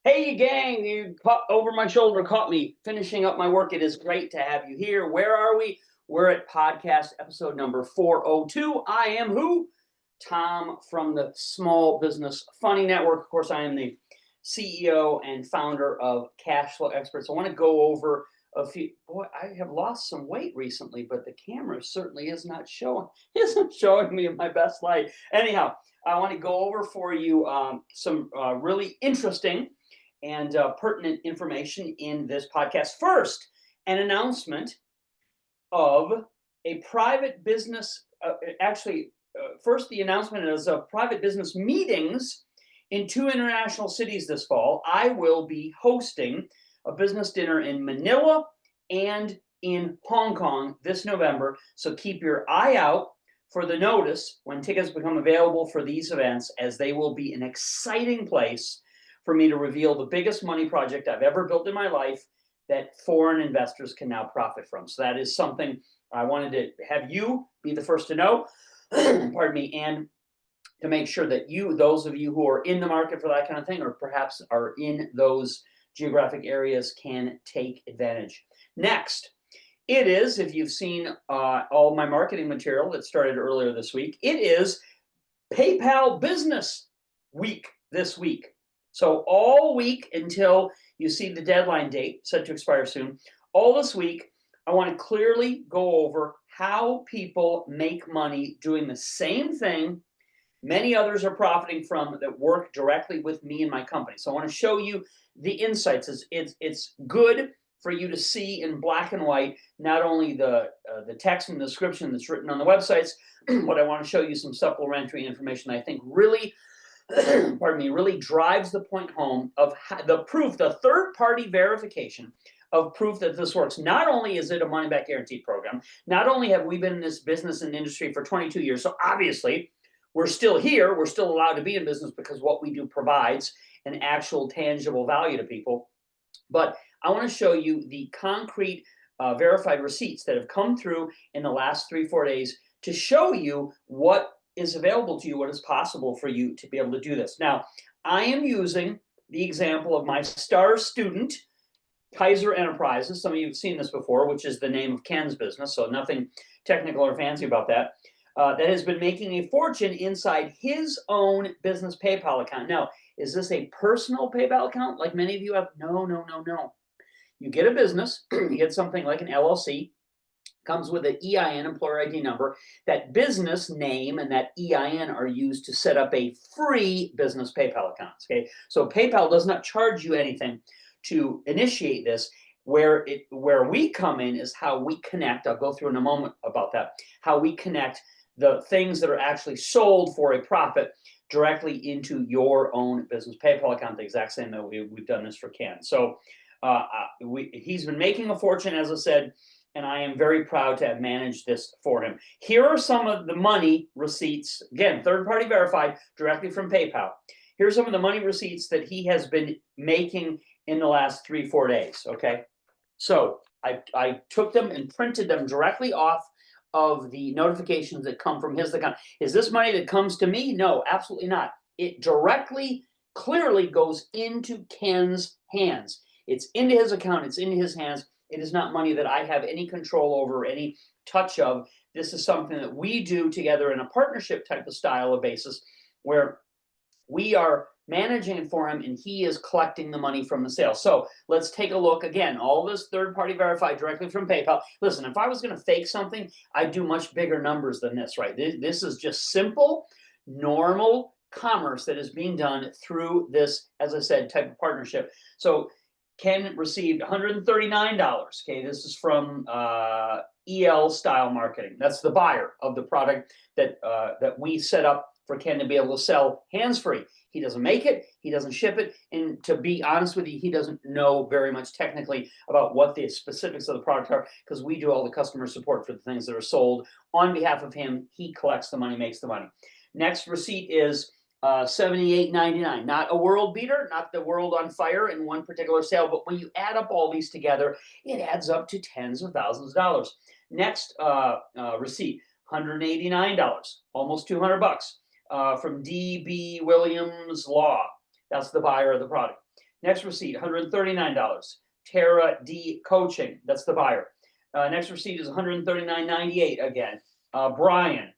Hey, gang, you caught over my shoulder, caught me finishing up my work. It is great to have you here. Where are we? We're at podcast episode number 402. I am who? Tom from the Small Business Funny Network. Of course, I am the CEO and founder of Cash Flow Experts. I want to go over a few. Boy, I have lost some weight recently, but the camera certainly isn't showing me in my best light. Anyhow, I want to go over for you some really interesting and pertinent information in this podcast. First, an announcement of a private business. First, the announcement is of private business meetings in two international cities this fall. I will be hosting a business dinner in Manila and in Hong Kong this November. So keep your eye out for the notice when tickets become available for these events, as they will be an exciting place for me to reveal the biggest money project I've ever built in my life that foreign investors can now profit from. So that is something I wanted to have you be the first to know, pardon me, and to make sure that those of you who are in the market for that kind of thing, or perhaps are in those geographic areas, can take advantage. Next, it is, if you've seen all my marketing material that started earlier this week, it is PayPal Business Week this week. So all week until you see the deadline date set to expire soon, all this week, I want to clearly go over how people make money doing the same thing many others are profiting from that work directly with me and my company. So I want to show you the insights. It's good for you to see in black and white, not only the text and the description that's written on the websites, but I want to show you some supplementary information that I think really really drives the point home of the proof, the third-party verification of proof that this works. Not only is it a money-back guaranteed program, not only have we been in this business and industry for 22 years, so obviously we're still here, we're still allowed to be in business because what we do provides an actual tangible value to people, but I want to show you the concrete verified receipts that have come through in the last 3-4 days to show you what is available to you, what is possible for you to be able to do this. Now, I am using the example of my star student, Kaiser Enterprises. Some of you have seen this before, which is the name of Ken's business, so nothing technical or fancy about that. That has been making a fortune inside his own business PayPal account. Now, is this a personal PayPal account like many of you have? No, no, no, no. You get a business, you get something like an LLC, comes with an EIN, employer ID number. That business name and that EIN are used to set up a free business PayPal account. Okay, so PayPal does not charge you anything to initiate this. Where we come in is how we connect. I'll go through in a moment about that. How we connect the things that are actually sold for a profit directly into your own business PayPal account, the exact same that we've done this for Ken. So he's been making a fortune, as I said, and I am very proud to have managed this for him. Here are some of the money receipts, again, third-party verified, directly from PayPal. Here's some of the money receipts that he has been making in the last 3-4 days, okay? So I took them and printed them directly off of the notifications that come from his account. Is this money that comes to me? No, absolutely not. It directly, clearly goes into Ken's hands. It's into his account. It's into his hands. It is not money that I have any control over, any touch of. This is something that we do together in a partnership type of style of basis, where we are managing it for him and he is collecting the money from the sale. So let's take a look again. All this third-party verified directly from PayPal. Listen, if I was going to fake something, I'd do much bigger numbers than this, right? This is just simple, normal commerce that is being done through this, as I said, type of partnership. So Ken received $139. Okay, this is from EL Style Marketing. That's the buyer of the product that we set up for Ken to be able to sell hands-free. He doesn't make it, he doesn't ship it, and to be honest with you, he doesn't know very much technically about what the specifics of the product are, because we do all the customer support for the things that are sold on behalf of him. He collects the money, makes the money. Next receipt is $78.99. Not a world beater, not the world on fire in one particular sale, but when you add up all these together, it adds up to tens of thousands of dollars. Next receipt, $189, almost $200, from D.B. Williams Law. That's the buyer of the product. Next receipt, $139. Tara D Coaching, that's the buyer. Next receipt is $139.98 again. Brian,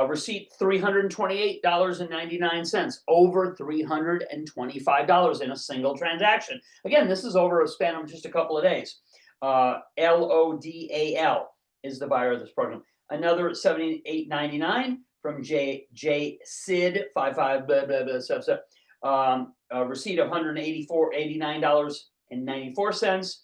receipt $328.99, over $325 in a single transaction. Again, this is over a span of just a couple of days. LODAL is the buyer of this program. Another $78.99 from J Sid 55 blah blah blah stuff. A receipt of $189.94.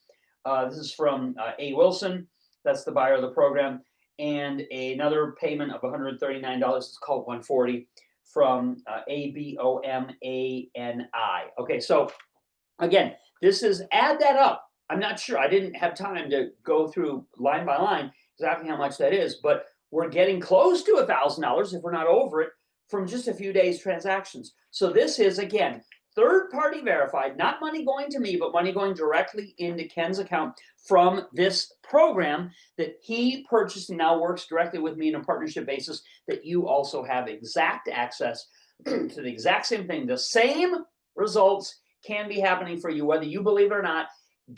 This is from A Wilson. That's the buyer of the program. And another payment of $139. It's called $140 from ABOMANI. Okay, so again, this is, add that up. I'm not sure. I didn't have time to go through line by line exactly how much that is, but we're getting close to $1,000 if we're not over it from just a few days transactions. So this is, again, third-party verified, not money going to me, but money going directly into Ken's account from this program that he purchased and now works directly with me in a partnership basis, that you also have exact access to the exact same thing. The same results can be happening for you, whether you believe it or not.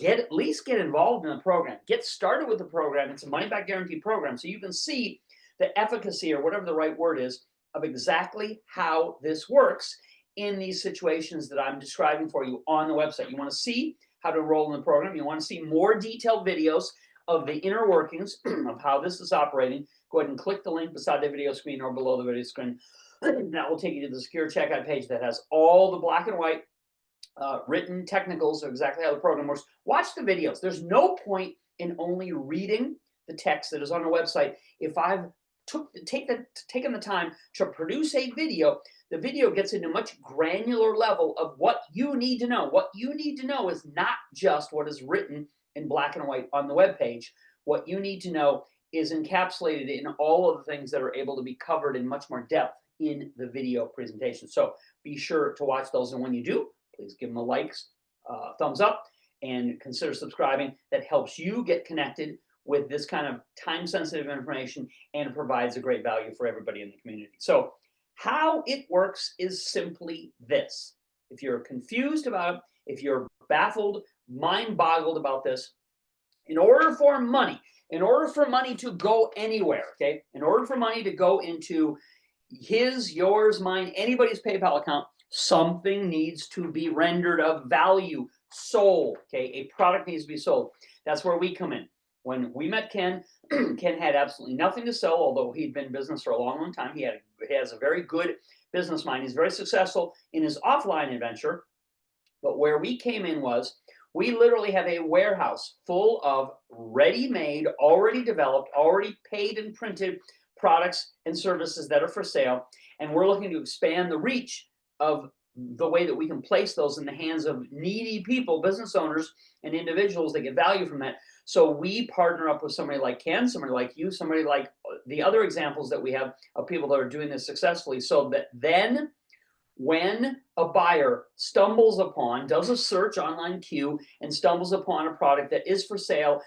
At least get involved in the program. Get started with the program. It's a money-back guarantee program, so you can see the efficacy, or whatever the right word is, of exactly how this works in these situations that I'm describing for you on the website. You want to see how to enroll in the program. You want to see more detailed videos of the inner workings of how this is operating. Go ahead and click the link beside the video screen or below the video screen. That will take you to the secure checkout page that has all the black and white written technicals of exactly how the program works. Watch the videos. There's no point in only reading the text that is on our website. If I've taken the time to produce a video, the video gets into a much granular level of what you need to know. What you need to know is not just what is written in black and white on the web page. What you need to know is encapsulated in all of the things that are able to be covered in much more depth in the video presentation. So be sure to watch those, and when you do, please give them a likes, thumbs up, and consider subscribing. That helps you get connected with this kind of time-sensitive information, and provides a great value for everybody in the community. So how it works is simply this. If you're confused about it, if you're baffled, mind-boggled about this, in order for money to go anywhere, okay, in order for money to go into his, yours, mine, anybody's PayPal account, something needs to be rendered of value, sold, okay? A product needs to be sold. That's where we come in. When we met Ken, Ken had absolutely nothing to sell, although he'd been in business for a long, long time. He has a very good business mind. He's very successful in his offline adventure. But where we came in was, we literally have a warehouse full of ready-made, already developed, already paid and printed products and services that are for sale. And we're looking to expand the reach of the way that we can place those in the hands of needy people, business owners and individuals that get value from that. So we partner up with somebody like Ken, somebody like you, somebody like the other examples that we have of people that are doing this successfully, so that then when a buyer stumbles upon, does a search online queue and stumbles upon a product that is for sale,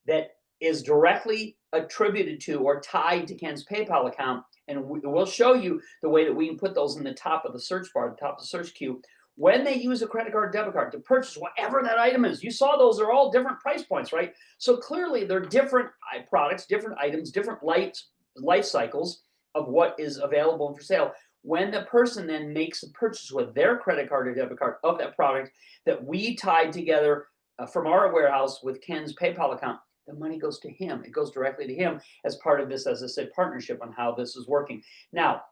that is directly attributed to or tied to Ken's PayPal account, and we'll show you the way that we can put those in the top of the search bar, the top of the search queue. When they use a credit card, debit card to purchase whatever that item is, you saw those are all different price points, right? So clearly they're different products, different items, different life cycles of what is available and for sale. When the person then makes a purchase with their credit card or debit card of that product that we tied together from our warehouse with Ken's PayPal account, the money goes to him. It goes directly to him as part of this, as I said, partnership on how this is working. Now,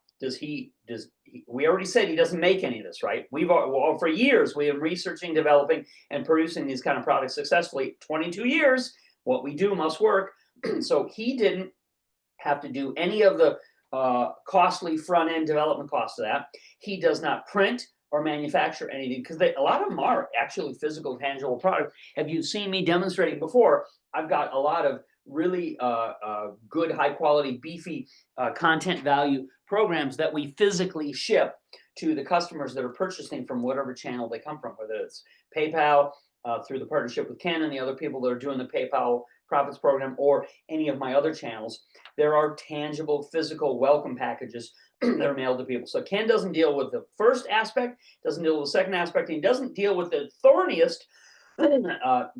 we already said he doesn't make any of this, right? For years, we have been researching, developing, and producing these kind of products successfully. 22 years, what we do must work. So he didn't have to do any of the costly front-end development costs of that. He does not print or manufacture anything, because a lot of them are actually physical, tangible products. Have you seen me demonstrating before? I've got a lot of really good, high-quality, beefy content value programs that we physically ship to the customers that are purchasing from whatever channel they come from, whether it's PayPal, through the partnership with Ken and the other people that are doing the PayPal Profits program or any of my other channels, there are tangible physical welcome packages that are mailed to people. So Ken doesn't deal with the first aspect, doesn't deal with the second aspect, and he doesn't deal with the thorniest,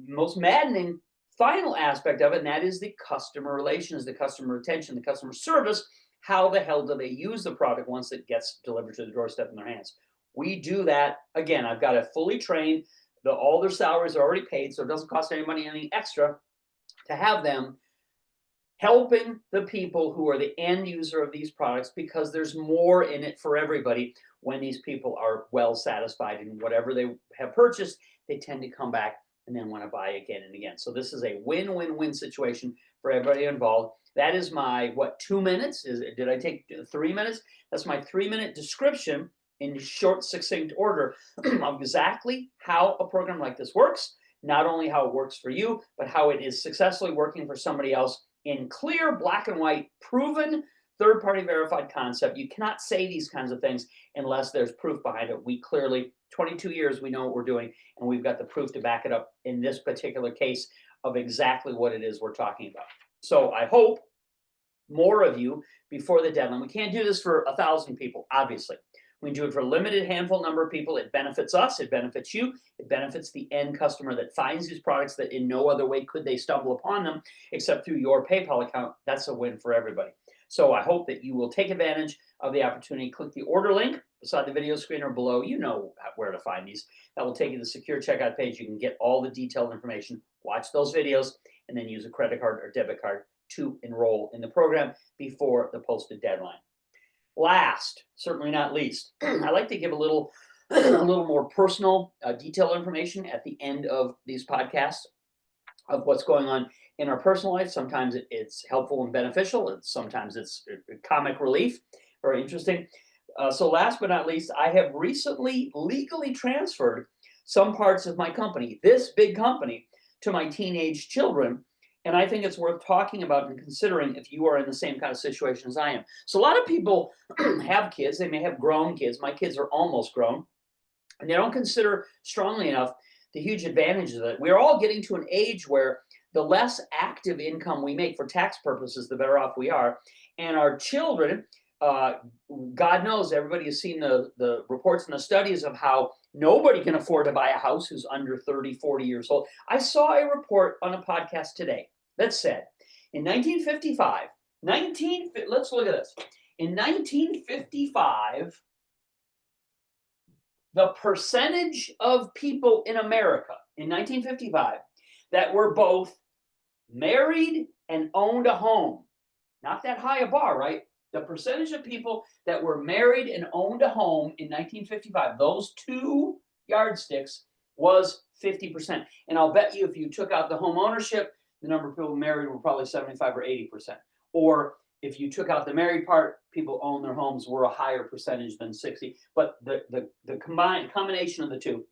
most maddening final aspect of it, and that is the customer relations, the customer retention, the customer service. How the hell do they use the product once it gets delivered to the doorstep in their hands? We do that. Again, I've got a fully trained, all their salaries are already paid, so it doesn't cost anybody anything extra to have them helping the people who are the end user of these products, because there's more in it for everybody. When these people are well satisfied in whatever they have purchased, they tend to come back and then want to buy again and again. So this is a win-win-win situation for everybody involved. That is my, 2 minutes? Did I take 3 minutes? That's my 3-minute description in short, succinct order of exactly how a program like this works. Not only how it works for you, but how it is successfully working for somebody else in clear, black and white, proven, third-party verified concept. You cannot say these kinds of things unless there's proof behind it. We clearly, 22 years, we know what we're doing, and we've got the proof to back it up in this particular case of exactly what it is we're talking about. So I hope more of you before the deadline. We can't do this for 1,000 people, obviously. We do it for a limited handful number of people. It benefits us, it benefits you, it benefits the end customer that finds these products that in no other way could they stumble upon them except through your PayPal account. That's a win for everybody. So I hope that you will take advantage of the opportunity. Click the order link beside the video screen or below. You know where to find these. That will take you to the secure checkout page. You can get all the detailed information, watch those videos, and then use a credit card or debit card to enroll in the program before the posted deadline. Last, certainly not least, I like to give a little more personal, detailed information at the end of these podcasts of what's going on in our personal life. Sometimes it's helpful and beneficial, and sometimes it's comic relief, very interesting. So last but not least, I have recently legally transferred some parts of my company, this big company, to my teenage children. And I think it's worth talking about and considering if you are in the same kind of situation as I am. So a lot of people have kids. They may have grown kids. My kids are almost grown. And they don't consider strongly enough the huge advantages of it. We're all getting to an age where the less active income we make for tax purposes, the better off we are. And our children, God knows, everybody has seen the reports and the studies of how nobody can afford to buy a house who's under 30, 40 years old. I saw a report on a podcast today that said in 1955, let's look at this. In 1955, the percentage of people in America in 1955 that were both married and owned a home, not that high a bar, right? The percentage of people that were married and owned a home in 1955, those two yardsticks, was 50%. And I'll bet you if you took out the home ownership, the number of people married were probably 75 or 80%. Or if you took out the married part, people own their homes were a higher percentage than 60. But the combination of the two.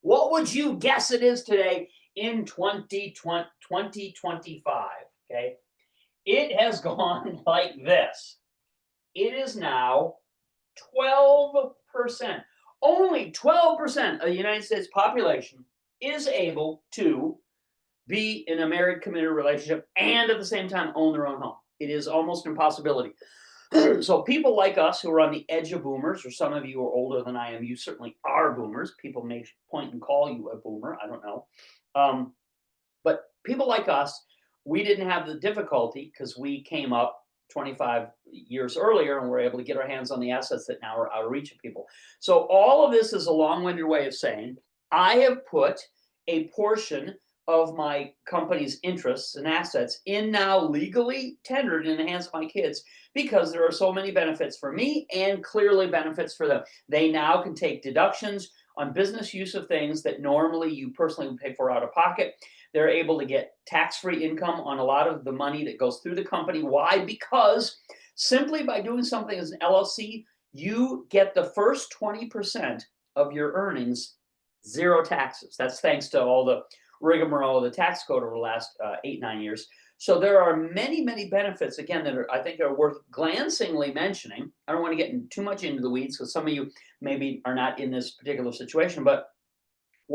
What would you guess it is today in 2025? Okay, it has gone like this. It is now 12%. Only 12% of the United States population is able to be in a married, committed relationship and at the same time own their own home. It is almost an impossibility. So people like us who are on the edge of boomers, or some of you are older than I am, you certainly are boomers. People may point and call you a boomer. I don't know. But people like us, we didn't have the difficulty because we came up 25 years earlier and we're able to get our hands on the assets that now are out of reach of people. So all of this is a long-winded way of saying I have put a portion of my company's interests and assets in now legally tendered in the hands of my kids because there are so many benefits for me and clearly benefits for them. They now can take deductions on business use of things that normally you personally would pay for out of pocket. They're able to get tax-free income on a lot of the money that goes through the company. Why? Because simply by doing something as an LLC, you get the first 20% of your earnings, zero taxes. That's thanks to all the rigmarole of the tax code over the last 8-9 years. So there are many, many benefits, again, that I think are worth glancingly mentioning. I don't want to get too much into the weeds because some of you maybe are not in this particular situation, but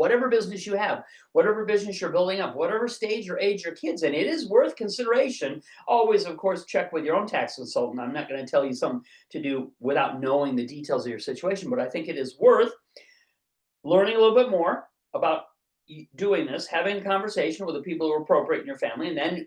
whatever business you have, whatever business you're building up, whatever stage or age your kids in, it is worth consideration. Always, of course, check with your own tax consultant. I'm not going to tell you something to do without knowing the details of your situation, but I think it is worth learning a little bit more about doing this, having a conversation with the people who are appropriate in your family, and then,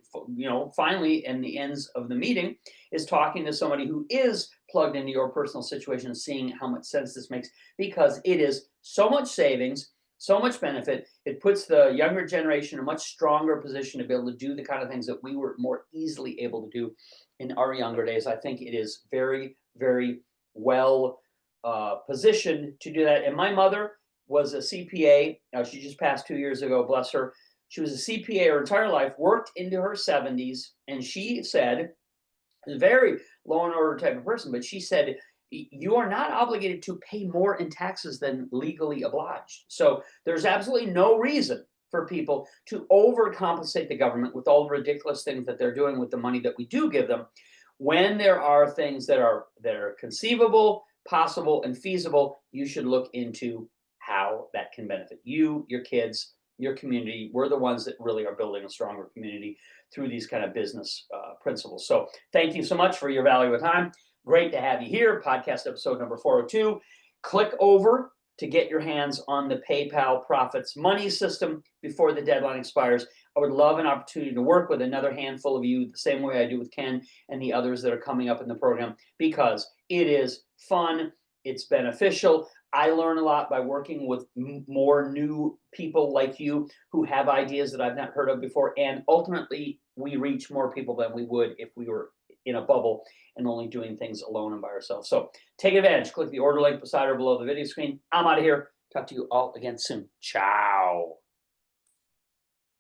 finally, in the ends of the meeting, is talking to somebody who is plugged into your personal situation and seeing how much sense this makes, because it is so much savings, so much benefit. It puts the younger generation in a much stronger position to be able to do the kind of things that we were more easily able to do in our younger days. I think it is very, very well positioned to do that. And my mother was a CPA. She just passed 2 years ago, bless her. She was a CPA her entire life, worked into her 70s, and she said, a very law and order type of person, but she said, you are not obligated to pay more in taxes than legally obliged. So there's absolutely no reason for people to overcompensate the government with all the ridiculous things that they're doing with the money that we do give them, when there are things that are conceivable, possible, and feasible. You should look into how that can benefit you, your kids, your community. We're the ones that really are building a stronger community through these kind of business principles. So thank you so much for your valuable time. Great to have you here. Podcast episode number 402. Click over to get your hands on the PayPal Profits Money System before the deadline expires. I would love an opportunity to work with another handful of you the same way I do with Ken and the others that are coming up in the program, because it is fun. It's beneficial. I learn a lot by working with more new people like you who have ideas that I've not heard of before. And ultimately, we reach more people than we would if we were in a bubble and only doing things alone and by ourselves. So take advantage. Click the order link beside or below the video screen. I'm out of here. Talk to you all again soon. Ciao.